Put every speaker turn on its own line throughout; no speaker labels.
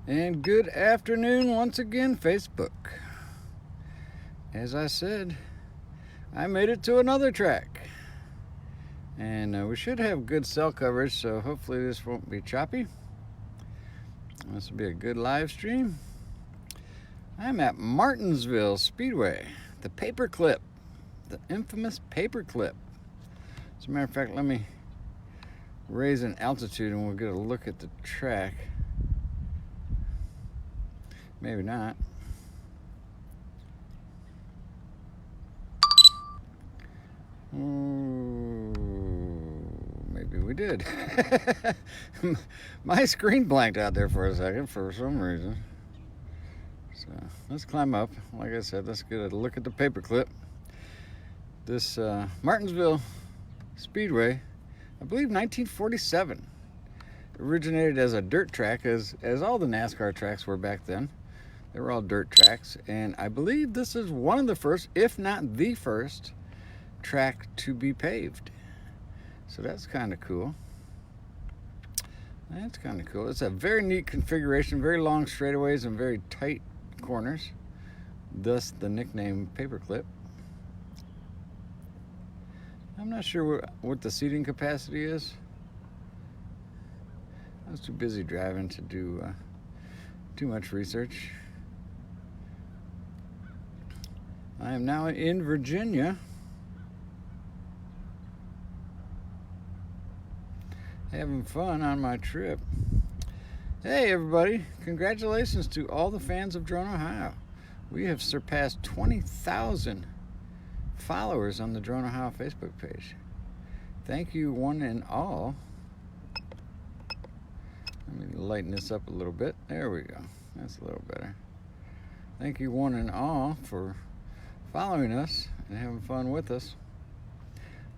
And good afternoon once again, Facebook. As I said, I made it to another track. And we should have good cell coverage, so hopefully this won't be choppy. This will be a good live stream. I'm at Martinsville Speedway, the paperclip, the infamous paperclip. As a matter of fact, let me raise an altitude and we'll get a look at the track. Maybe not. Maybe we did. My screen blanked out there for a second for some reason. So let's climb up. Like I said, let's get a look at the paperclip. This Martinsville Speedway, I believe 1947, originated as a dirt track, as all the NASCAR tracks were back then. They were all dirt tracks, and I believe this is one of the first, if not the first, track to be paved. So that's kind of cool. That's kind of cool. It's a very neat configuration, very long straightaways and very tight corners, thus the nickname paperclip. I'm not sure what the seating capacity is. I was too busy driving to do too much research. I am now in Virginia. Having fun on my trip. Hey everybody, congratulations to all the fans of Drone Ohio. We have surpassed 20,000 followers on the Drone Ohio Facebook page. Thank you one and all. Let me lighten this up a little bit. There we go. That's a little better. Thank you one and all for following us and having fun with us.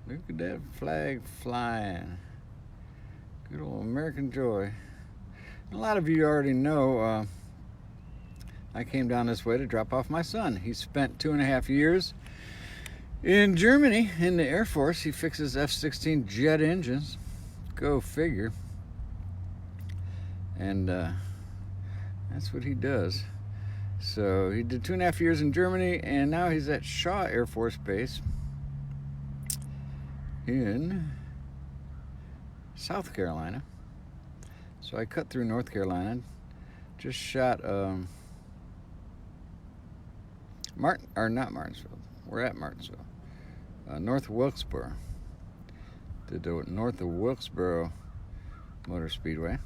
Look at that flag flying. Good old American joy. A lot of you already know I came down this way to drop off my son. He spent 2.5 years in Germany in the Air Force. He fixes F-16 jet engines. Go figure. And that's what he does. So he did 2.5 years in Germany, and now he's at Shaw Air Force Base in South Carolina. So I cut through North Carolina, just shot not Martinsville. We're at Martinsville, North Wilkesboro. Did the North of Wilkesboro Motor Speedway.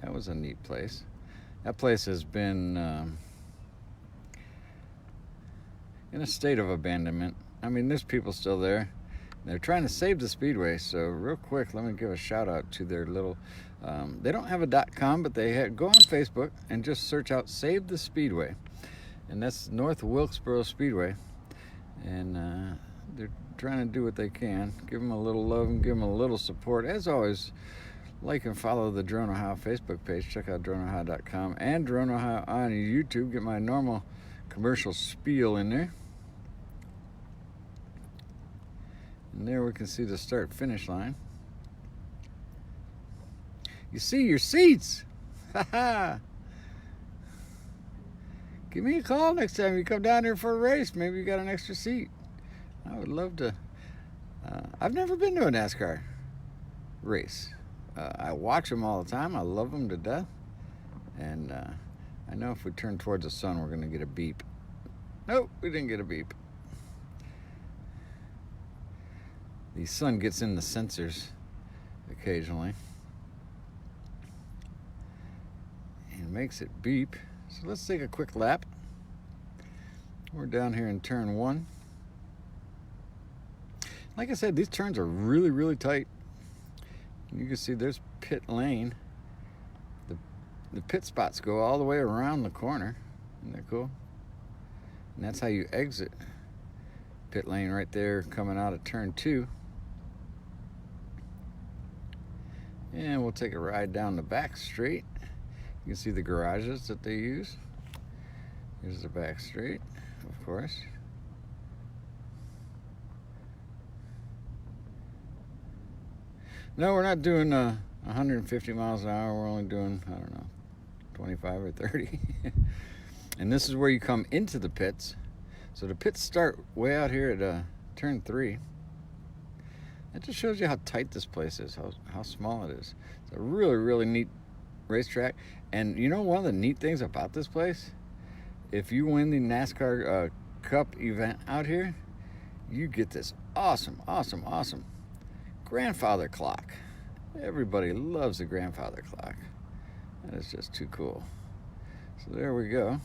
That was a neat place. That place has been in a state of abandonment. I mean, there's people still there. They're trying to save the Speedway, so real quick, let me give a shout out to their little, they don't have a .com, but they go on Facebook and just search out Save the Speedway. And that's North Wilkesboro Speedway. And they're trying to do what they can. Give them a little love and give them a little support. As always, like and follow the Drone Ohio Facebook page. Check out droneohio.com and Drone Ohio on YouTube. Get my normal commercial spiel in there. And there we can see the start-finish line. You see your seats. Haha. Give me a call next time you come down here for a race. Maybe you got an extra seat. I would love to. I've never been to a NASCAR race. I watch them all the time. I love them to death. And I know if we turn towards the sun, we're going to get a beep. Nope, we didn't get a beep. The sun gets in the sensors occasionally and makes it beep. So let's take a quick lap. We're down here in turn 1. Like I said, these turns are really, really tight. You can see there's pit lane. The pit spots go all the way around the corner. Isn't that cool? And that's how you exit pit lane right there coming out of turn 2. And we'll take a ride down the back straight. You can see the garages that they use. Here's the back straight, of course. No, we're not doing 150 miles an hour. We're only doing, I don't know, 25 or 30. And this is where you come into the pits. So the pits start way out here at turn 3. That just shows you how tight this place is, how small it is. It's a really, really neat racetrack. And you know, one of the neat things about this place, if you win the NASCAR Cup event out here, you get this awesome grandfather clock. Everybody loves the grandfather clock. That is just too cool. So there we go.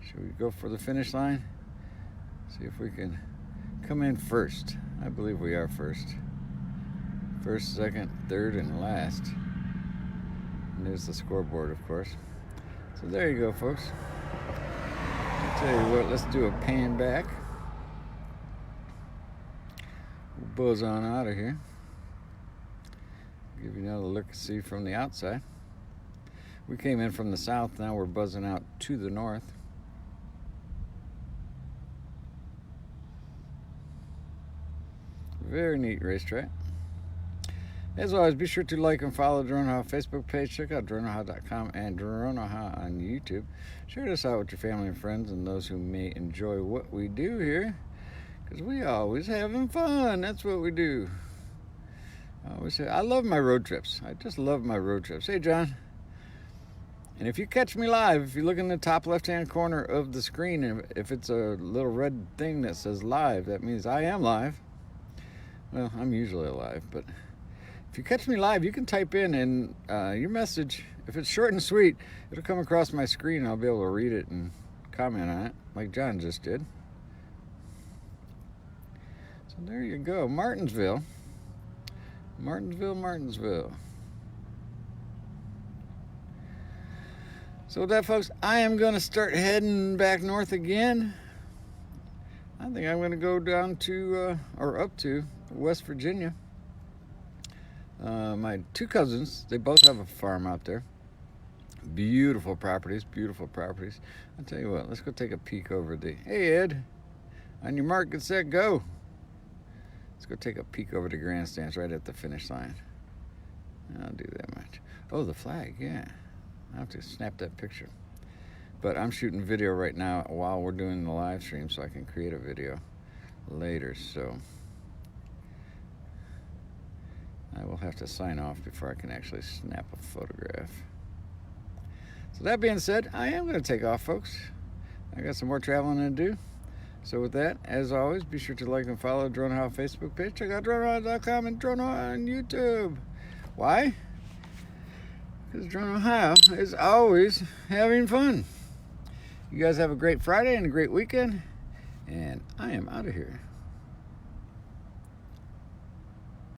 Should we go for the finish line? See if we can come in first. I believe we are first. First, second, third, and last. And there's the scoreboard, of course. So there you go, folks. I'll tell you what, let's do a pan back. We'll buzz on out of here. Give you another look and see from the outside. We came in from the south, now we're buzzing out to the north. Very neat racetrack. As always, be sure to like and follow the Drone How Facebook page. Check out DroneHow.com and Drone How on YouTube. Share this out with your family and friends and those who may enjoy what we do here, because we always having fun. That's what we do. I love my road trips. I just love my road trips. Hey, John. And if you catch me live, if you look in the top left-hand corner of the screen, and if it's a little red thing that says live, that means I am live. Well, I'm usually alive, but if you catch me live, you can type in and your message, if it's short and sweet, it'll come across my screen and I'll be able to read it and comment on it, like John just did. So there you go, Martinsville. Martinsville. So with that, folks, I am going to start heading back north again. I think I'm going to go down to, or up to, West Virginia. My two cousins, they both have a farm out there. Beautiful properties. I'll tell you what, let's go take a peek over the... Hey, Ed, on your mark, get set, go. Let's go take a peek over the grandstands right at the finish line. I'll do that much. Oh, the flag, yeah. I'll have to snap that picture. But I'm shooting video right now while we're doing the live stream, so I can create a video later, so I will have to sign off before I can actually snap a photograph. So that being said, I am going to take off, folks. I got some more traveling to do. So with that, as always, be sure to like and follow Drone How Facebook page. Check out DroneHow.com and Drone How on YouTube. Why? Because Drone How is always having fun. You guys have a great Friday and a great weekend. And I am out of here.